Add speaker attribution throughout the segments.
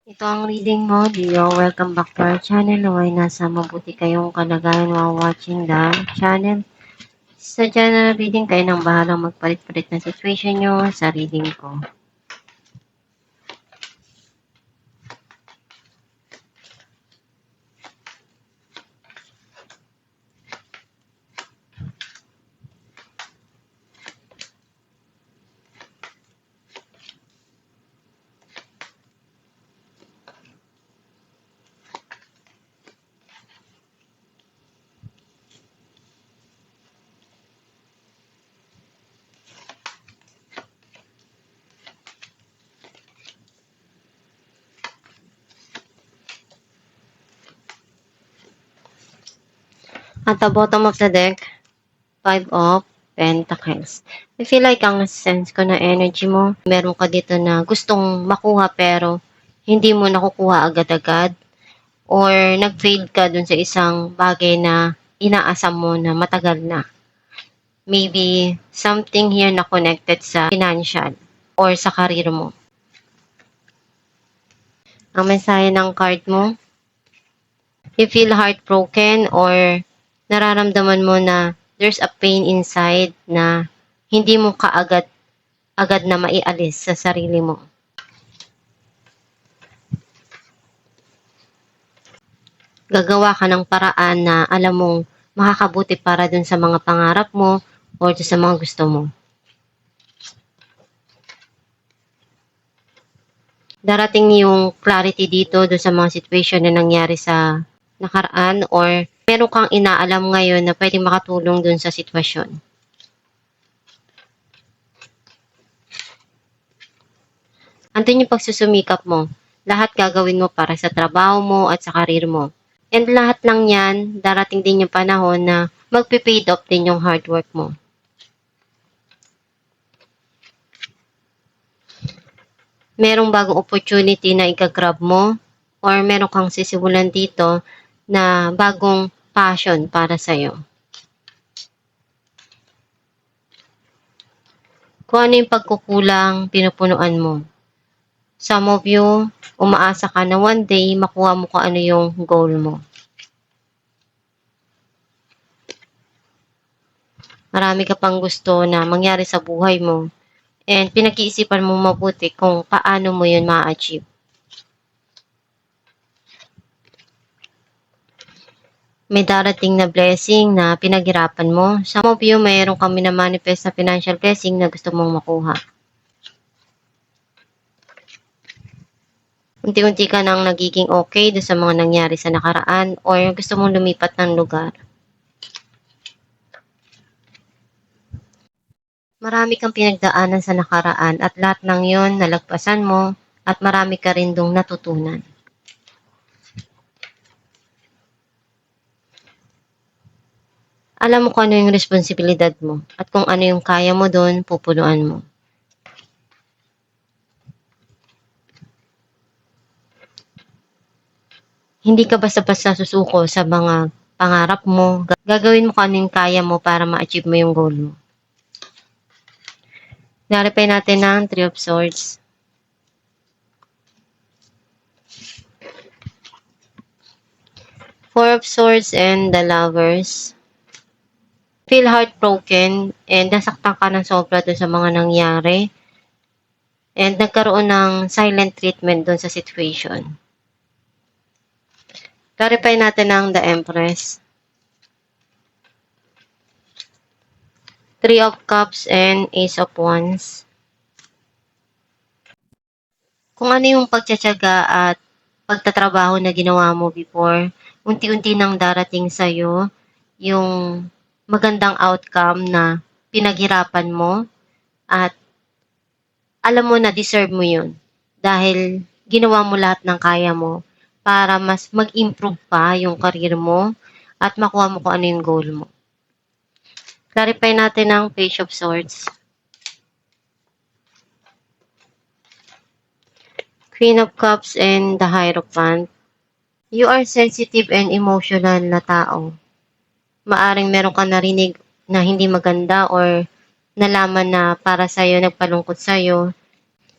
Speaker 1: Ito ang reading mo, Leo. Welcome back to our channel. Naway nasa mabuti kayong kalagayan while watching the channel. Sa general reading, kayo nang bahalang magpalit-palit ng situation nyo sa reading ko. At the bottom of the deck, 5 of Pentacles. I feel like ang sense ko na energy mo, meron ka dito na gustong makuha pero hindi mo nakukuha agad-agad or nag-fail ka dun sa isang bagay na inaasam mo na matagal na. Maybe something here na connected sa financial or sa career mo. Ang mensahe ng card mo, you feel heartbroken or nararamdaman mo na there's a pain inside na hindi mo kaagad na maialis sa sarili mo. Gagawa ka ng paraan na alam mong makakabuti para dun sa mga pangarap mo o dun sa mga gusto mo. Darating yung clarity dito dun sa mga situation na nangyari sa nakaraan or meron kang inaalam ngayon na pwedeng makatulong dun sa sitwasyon. Andun yung pagsusumikap mo. Lahat gagawin mo para sa trabaho mo at sa karir mo. And lahat lang yan, darating din yung panahon na magpe-paid off din yung hard work mo. Merong bagong opportunity na ikagrab mo or meron kang sisimulan dito na bagong passion para sa'yo. Kung ano yung pagkukulang, pinupunuan mo. Some of you, umaasa ka na one day makuha mo kung ano yung goal mo. Marami ka pang gusto na mangyari sa buhay mo and pinag-iisipan mo mabuti kung paano mo yun ma-achieve. May darating na blessing na pinaghirapan mo. Some of you, mayroon kang minamanifest na financial blessing na gusto mong makuha. Unti-unti ka nang nagiging okay doon sa mga nangyari sa nakaraan or gusto mong lumipat ng lugar. Marami kang pinagdaanan sa nakaraan at lahat ng yon nalagpasan mo at marami ka rin dong natutunan. Alam mo kung ano yung responsibilidad mo at kung ano yung kaya mo doon, pupunuan mo. Hindi ka basta-basta susuko sa mga pangarap mo. Gagawin mo kung ano yung kaya mo para ma-achieve mo yung goal mo. Narepay natin ng 3 of Swords. Four of Swords and the Lovers. Feel heartbroken and nasaktan ka ng sobra dun sa mga nangyari. And nagkaroon ng silent treatment dun sa situation. Clarify natin ang the Empress. 3 of Cups and Ace of Wands. Kung ano yung pagtsatsaga at pagtatrabaho na ginawa mo before, unti-unti nang darating sa'yo yung magandang outcome na pinaghirapan mo at alam mo na deserve mo yun dahil ginawa mo lahat ng kaya mo para mas mag-improve pa yung career mo at makuha mo kung ano yung goal mo. Clarify natin ang Page of Swords. Queen of Cups and the Hierophant. You are sensitive and emotional na tao. Maaring meron ka narinig na hindi maganda or nalaman na para sa'yo, nagpalungkot sa'yo.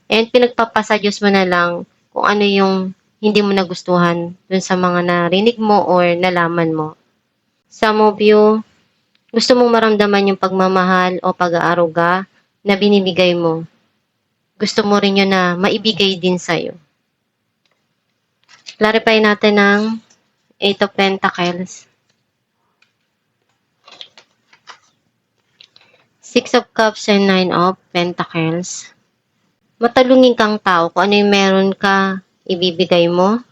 Speaker 1: And pinagpapasadyos mo na lang kung ano yung hindi mo nagustuhan dun sa mga narinig mo or nalaman mo. Some of you, gusto mong maramdaman yung pagmamahal o pag-aaruga na binibigay mo. Gusto mo rin yun na maibigay din sa'yo. Clarify natin ng Eight of Pentacles. Six of Cups and Nine of Pentacles. Matalungin kang tao kung ano yung meron ka, ibibigay mo.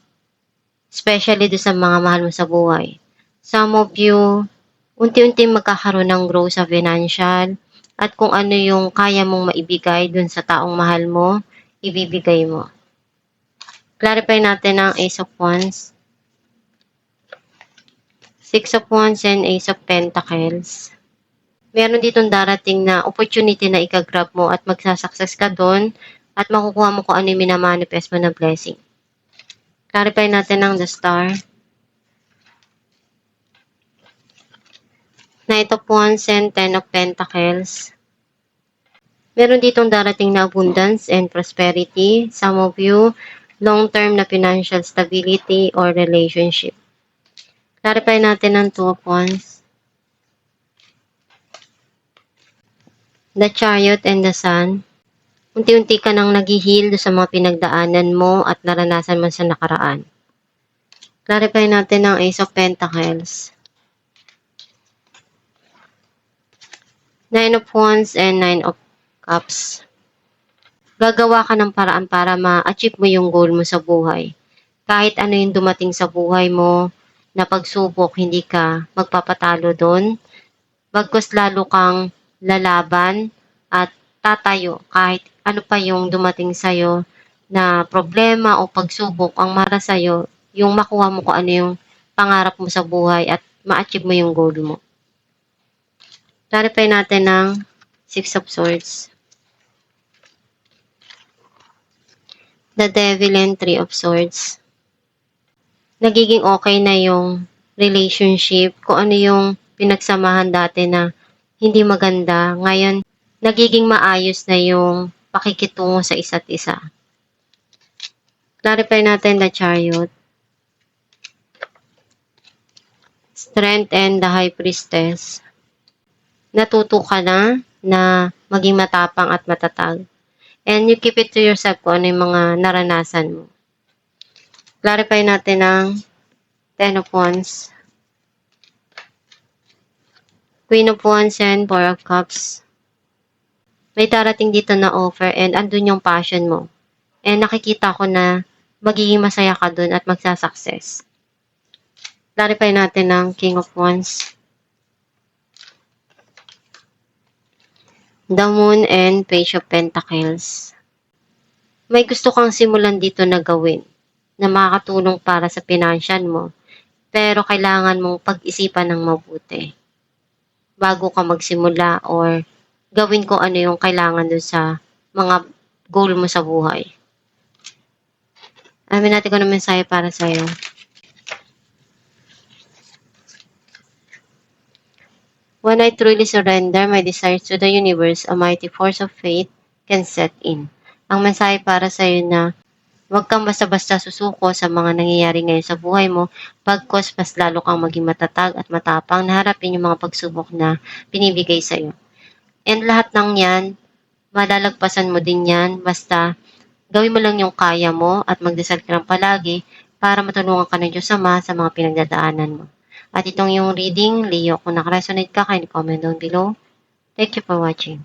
Speaker 1: Especially do sa mga mahal mo sa buhay. Some of you, unti-unti magkakaroon ng growth sa financial at kung ano yung kaya mong maibigay dun sa taong mahal mo, ibibigay mo. Clarify natin ang Ace of Wands. Six of Wands and Ace of Pentacles. Meron ditong darating na opportunity na ikagrab mo at magsasucess ka doon at makukuha mo kung ano yung minamanifest mo na blessing. Clarify natin ang the Star. Knight of Wands and Ten of Pentacles. Meron ditong darating na abundance and prosperity. Some of you, long-term na financial stability or relationship. Clarify natin ang Two of Wands. The Chariot and the Sun. Unti-unti ka nang nag-heal sa mga pinagdaanan mo at naranasan mo sa nakaraan. Clarify natin ang Ace of Pentacles. Nine of Wands and Nine of Cups. Gagawa ka ng paraan para ma-achieve mo yung goal mo sa buhay. Kahit ano yung dumating sa buhay mo na pagsubok, hindi ka magpapatalo doon. Bagkus lalo kang lalaban at tatayo kahit ano pa yung dumating sa'yo na problema o pagsubok, ang mara sa'yo, yung makuha mo kung ano yung pangarap mo sa buhay at ma-achieve mo yung goal mo. Clarify natin ng Six of Swords. The Devil and Three of Swords. Nagiging okay na yung relationship, kung ano yung pinagsamahan dati na hindi maganda, ngayon nagiging maayos na yung pakikitungo sa isa't isa. Clarify natin the Chariot. Strength and the High Priestess. Natuto ka na maging matapang at matatag. And you keep it to yourself kung ano yung mga naranasan mo. Clarify natin ang Ten of Wands. Queen of Wands and Four of Cups. May darating dito na offer and andun yung passion mo. And nakikita ko na magiging masaya ka dun at magsasucess. Clarify natin ang King of Wands. The Moon and Page of Pentacles. May gusto kang simulan dito na gawin na makakatulong para sa financial mo. Pero kailangan mong pag-isipan ng mabuti bago ka magsimula or gawin ko ano yung kailangan dun sa mga goal mo sa buhay. Alamin natin kung ano mensahe para sa'yo. When I truly surrender my desires to the universe, a mighty force of faith can set in. Ang mensahe para sa'yo na huwag kang basta-basta susuko sa mga nangyayari ngayon sa buhay mo, bagkos mas lalo kang maging matatag at matapang na harapin yung mga pagsubok na binibigay sa'yo. And lahat ng yan, malalagpasan mo din yan, basta gawin mo lang yung kaya mo at magdasal ka lang palagi para matulungan ka ng Diyos Ama sa mga pinagdadaanan mo. At itong yung reading, Leo, kung nakaresonate ka, kindly comment down below. Thank you for watching.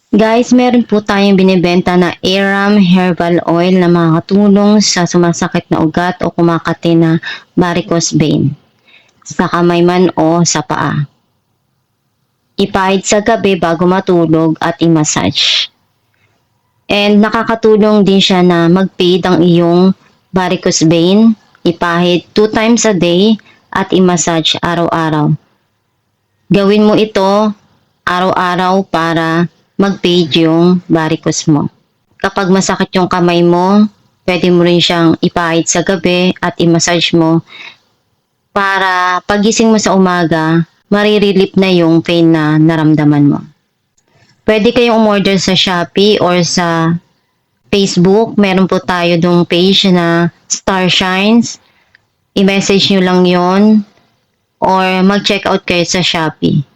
Speaker 1: Guys, meron po tayong binibenta na Aram Herbal Oil na makakatulong sa sumasakit na ugat o kumakati na varicose vein sa kamay man o sa paa. Ipahid sa gabi bago matulog at i-massage. And nakakatulong din siya na mag-fade ang iyong varicose vein. Ipahid 2 times a day at i-massage araw-araw. Gawin mo ito araw-araw para mag-fade yung varicose mo. Kapag masakit yung kamay mo, pwede mo rin siyang ipahid sa gabi at i-massage mo para pagising mo sa umaga, marirelief na yung pain na naramdaman mo. Pwede kayong umorder sa Shopee or sa Facebook, meron po tayo dong page na Star Shines. I-message nyo lang yon or mag-check out kayo sa Shopee.